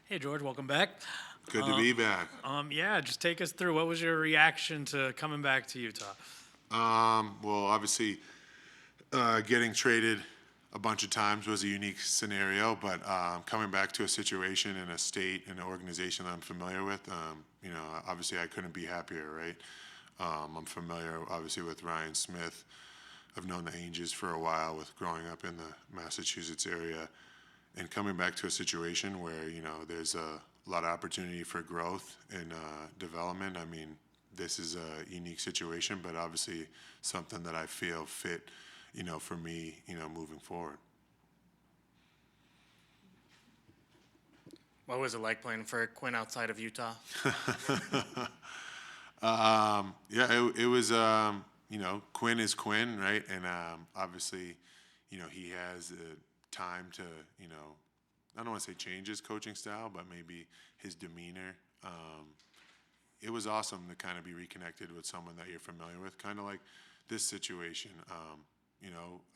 Hey, George, welcome back. Good to be back. Yeah, just take us through. What was your reaction to coming back to Utah? Well, obviously, getting traded a bunch of times was a unique scenario, but coming back to a situation in a state and an organization that I'm familiar with, obviously I couldn't be happier, right? I'm familiar, obviously, with Ryan Smith. I've known the Angels for a while with growing up in the Massachusetts area and coming back to a situation where, there's a lot of opportunity for growth and development. I mean, this is a unique situation, but obviously something that I feel fit, for me, moving forward. What was it like playing for Quinn outside of Utah? Yeah, it was, Quinn is Quinn, right? And obviously, he has time to, I don't want to say change his coaching style, but maybe his demeanor. It was awesome to kind of be reconnected with someone that you're familiar with, kind of like this situation.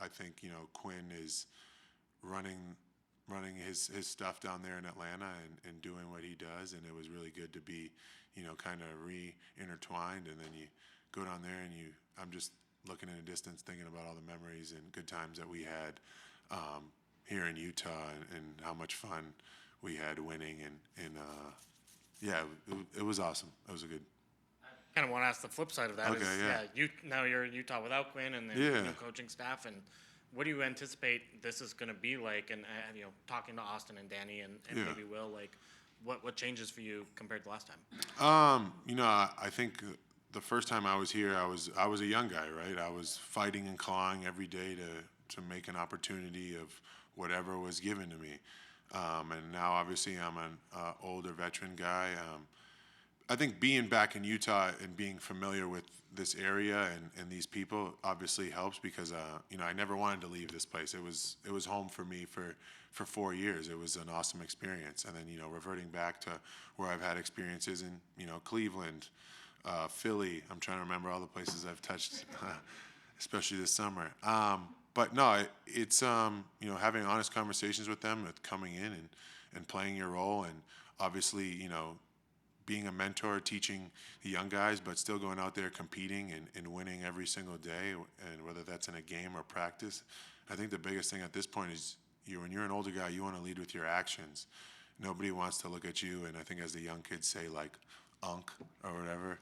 I think, Quinn is running his stuff down there in Atlanta and doing what he does, and it was really good to be, kind of re-intertwined. And then you go down there and I'm just looking in the distance, thinking about all the memories and good times that we had here in Utah, and how much fun we had winning, and yeah, it was awesome. It was a good. Kind of want to ask the flip side of that. Okay, yeah. Now you're in Utah without Quinn and then Yeah. new coaching staff. And what do you anticipate this is going to be like? And talking to Austin and Danny and Yeah. maybe Will, like, what changes for you compared to last time? I think the first time I was here, I was a young guy, right? I was fighting and clawing every day to make an opportunity of whatever was given to me. And now, obviously, I'm an older veteran guy. I think being back in Utah and being familiar with this area and these people obviously helps because I never wanted to leave this place. It was home for me for 4 years. It was an awesome experience, and then reverting back to where I've had experiences in Cleveland, Philly. I'm trying to remember all the places I've touched, especially this summer. But no, it's having honest conversations with them, with coming in and playing your role, and obviously being a mentor, teaching the young guys, but still going out there competing and winning every single day, and whether that's in a game or practice. I think the biggest thing at this point is when you're an older guy, you want to lead with your actions. Nobody wants to look at you, and I think as the young kids say, like, unk or whatever.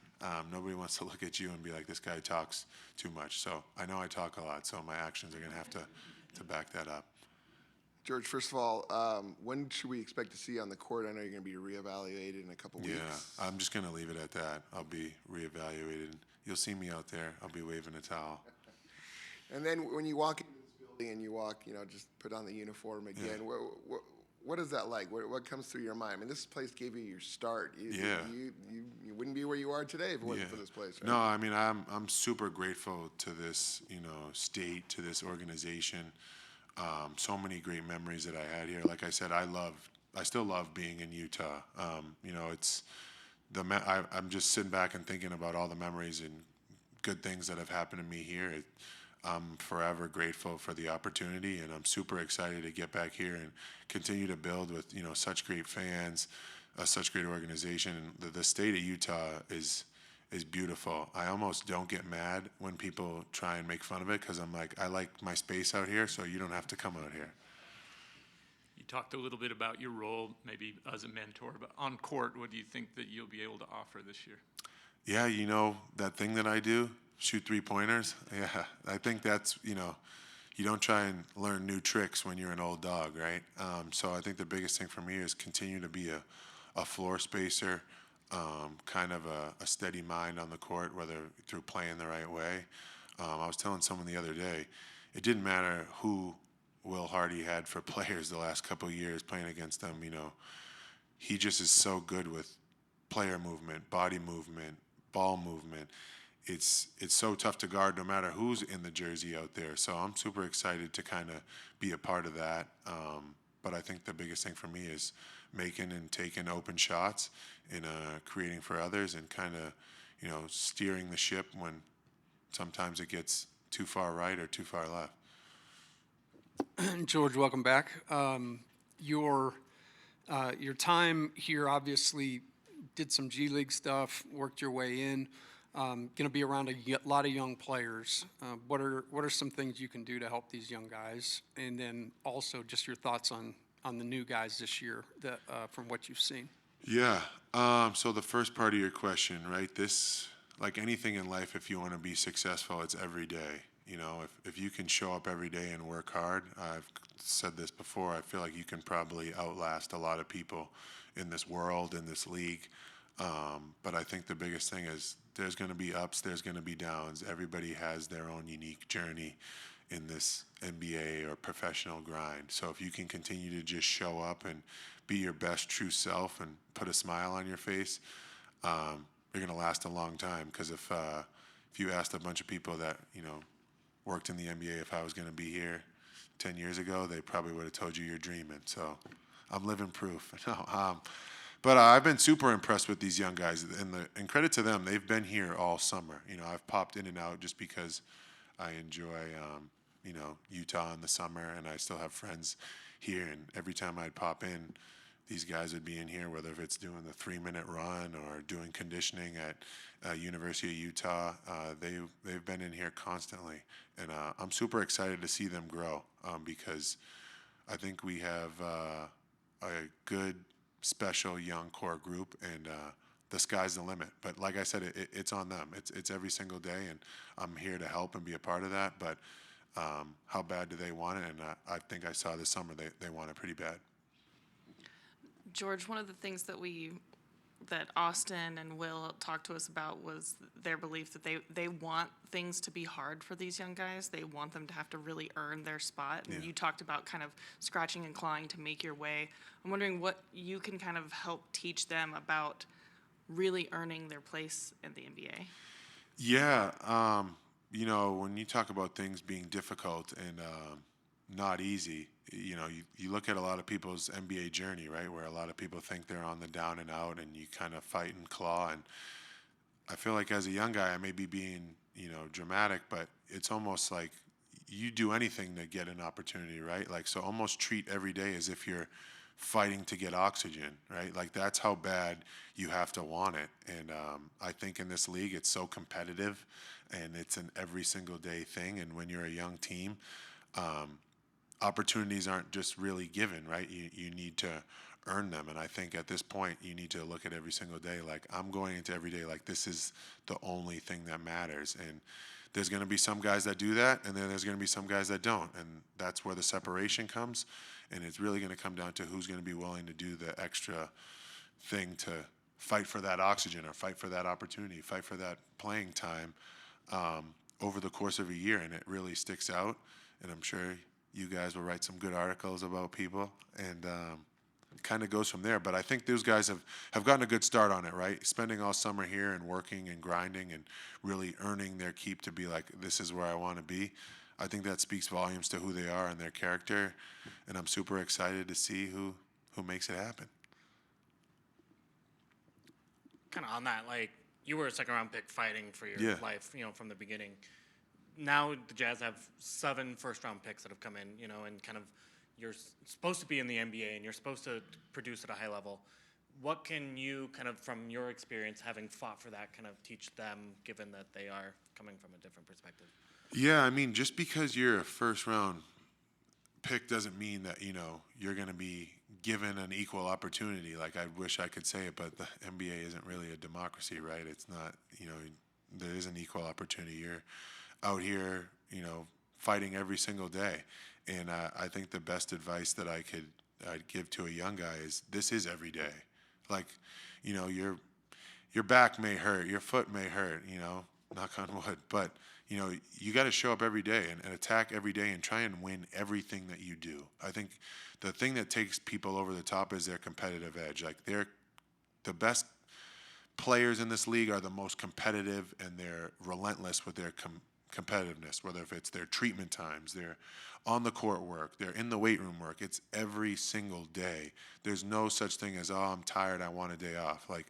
Nobody wants to look at you and be like, this guy talks too much. So I know I talk a lot, so my actions are going to have to back that up. George, first of all, when should we expect to see you on the court? I know you're going to be reevaluated in a couple weeks. Yeah, I'm just going to leave it at that. I'll be reevaluated. You'll see me out there. I'll be waving a towel. And then when you walk into this building and you walk, just put on the uniform again, Yeah. what is that like? What comes through your mind? I mean, this place gave you your start. Yeah. You wouldn't be where you are today if it wasn't for this place, right? No, I mean, I'm super grateful to this, state, to this organization. So many great memories that I had here. Like I said, I still love being in Utah. It's I'm just sitting back and thinking about all the memories and good things that have happened to me here. I'm forever grateful for the opportunity, and I'm super excited to get back here and continue to build with such great fans, such great organization. And the state of Utah is beautiful. I almost don't get mad when people try and make fun of it because I'm like, I like my space out here, so you don't have to come out here. You talked a little bit about your role, maybe as a mentor, but on court, what do you think that you'll be able to offer this year? Yeah, that thing that I do, shoot 3-pointers. Yeah, I think that's, you don't try and learn new tricks when you're an old dog, right? So I think the biggest thing for me is continue to be a floor spacer, kind of a steady mind on the court, whether through playing the right way. I was telling someone the other day, it didn't matter who Will Hardy had for players the last couple of years playing against them. He just is so good with player movement, body movement, ball movement. It's so tough to guard no matter who's in the jersey out there. So I'm super excited to kind of be a part of that. But I think the biggest thing for me is making and taking open shots and creating for others and kind of, steering the ship when sometimes it gets too far right or too far left. George, welcome back. Your Your time here obviously did some G League stuff, worked your way in. Going to be around lot of young players. What are some things you can do to help these young guys? And then also just your thoughts on the new guys this year that from what you've seen. Yeah. So the first part of your question, right? This, like anything in life, if you want to be successful, it's every day. You know, if you can show up every day and work hard, I've said this before, I feel like you can probably outlast a lot of people in this world, in this league. But I think the biggest thing is there's going to be ups, there's going to be downs. Everybody has their own unique journey in this NBA or professional grind. So if you can continue to just show up and be your best true self and put a smile on your face, you're going to last a long time. Because if you asked a bunch of people that, you know, worked in the NBA, if I was going to be here 10 years ago, they probably would have told you you're dreaming. So I'm living proof. No, but I've been super impressed with these young guys, and credit to them, they've been here all summer. You know, I've popped in and out just because I enjoy, you know, Utah in the summer, and I still have friends here. And every time I'd pop in, these guys would be in here, whether if it's doing the 3-minute run or doing conditioning at University of Utah. They've been in here constantly, and I'm super excited to see them grow because I think we have a good, special young core group, and the sky's the limit. But like I said, it's on them. It's every single day, and I'm here to help and be a part of that. But how bad do they want it? And I think I saw this summer they want it pretty bad. George, one of the things that Austin and Will talked to us about was their belief that they want things to be hard for these young guys. They want them to have to really earn their spot. And you talked about kind of scratching and clawing to make your way. I'm wondering what you can kind of help teach them about really earning their place in the NBA. Yeah, you know, when you talk about things being difficult and not easy, you know, you look at a lot of people's NBA journey, right, where a lot of people think they're on the down and out, and you kind of fight and claw. And I feel like as a young guy, I may be being, you know, dramatic, but it's almost like you do anything to get an opportunity, right? Like, so almost treat every day as if you're fighting to get oxygen, right? Like, that's how bad you have to want it. And I think in this league, it's so competitive, and it's an every single day thing. And when you're a young team, opportunities aren't just really given, right? You need to earn them. And I think at this point, you need to look at every single day like, I'm going into every day like this is the only thing that matters. And there's going to be some guys that do that, and then there's going to be some guys that don't. And that's where the separation comes. And it's really going to come down to who's going to be willing to do the extra thing to fight for that oxygen or fight for that opportunity, fight for that playing time over the course of a year. And it really sticks out. And I'm sure you guys will write some good articles about people, and it kind of goes from there. But I think those guys have gotten a good start on it, right? Spending all summer here and working and grinding and really earning their keep to be like, this is where I want to be. I think that speaks volumes to who they are and their character, and I'm super excited to see who makes it happen. Kind of on that, like, you were a second-round pick fighting for your life, you know, from the beginning. Now the Jazz have 7 first-round picks that have come in, you know, and kind of you're supposed to be in the NBA and you're supposed to produce at a high level. What can you kind of, from your experience, having fought for that, kind of teach them, given that they are coming from a different perspective? Yeah, I mean, just because you're a first-round pick doesn't mean that, you know, you're going to be given an equal opportunity. Like, I wish I could say it, but the NBA isn't really a democracy, right? It's not, you know, there is an equal opportunity. You're out here, you know, fighting every single day. And I think the best advice that I'd give to a young guy is this is every day. Like, you know, your back may hurt, your foot may hurt, you know, knock on wood, but, you know, you got to show up every day and attack every day and try and win everything that you do. I think the thing that takes people over the top is their competitive edge. Like, the best players in this league are the most competitive, and they're relentless with their competitiveness, whether if it's their treatment times, their on the court work, they're in the weight room work. It's every single day. There's no such thing as, oh, I'm tired, I want a day off. Like,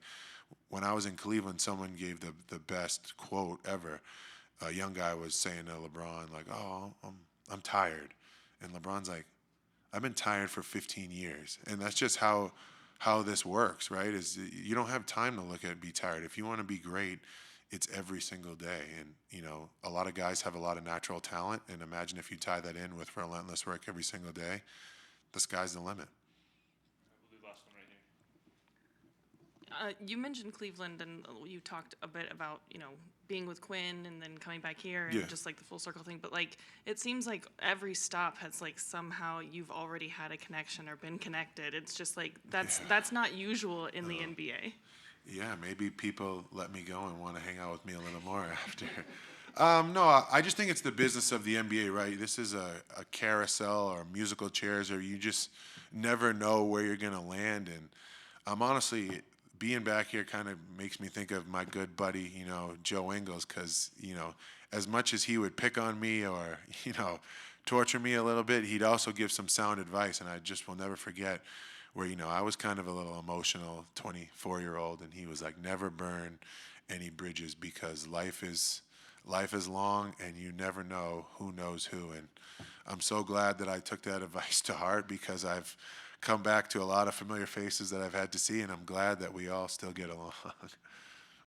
when I was in Cleveland, someone gave the best quote ever. A young guy was saying to LeBron, like, oh, I'm tired. And LeBron's like, I've been tired for 15 years. And that's just how this works, right? Is you don't have time to look at be tired. If you want to be great, it's every single day. And, you know, a lot of guys have a lot of natural talent. And imagine if you tie that in with relentless work every single day, the sky's the limit. You mentioned Cleveland, and you talked a bit about, you know, being with Quinn and then coming back here and Yeah. just like the full circle thing. But like, it seems like every stop has like somehow you've already had a connection or been connected. It's just like that's not usual in the NBA. Yeah, maybe people let me go and want to hang out with me a little more after. No, I just think it's the business of the NBA, right? This is a carousel or musical chairs, or you just never know where you're going to land. And honestly, being back here kind of makes me think of my good buddy, you know, Joe Ingles, because, you know, as much as he would pick on me or, you know, torture me a little bit, he'd also give some sound advice. And I just will never forget where, you know, I was kind of a little emotional 24-year-old, and he was like, never burn any bridges, because life is long and you never know who knows who. And I'm so glad that I took that advice to heart, because I've come back to a lot of familiar faces that I've had to see, and I'm glad that we all still get along.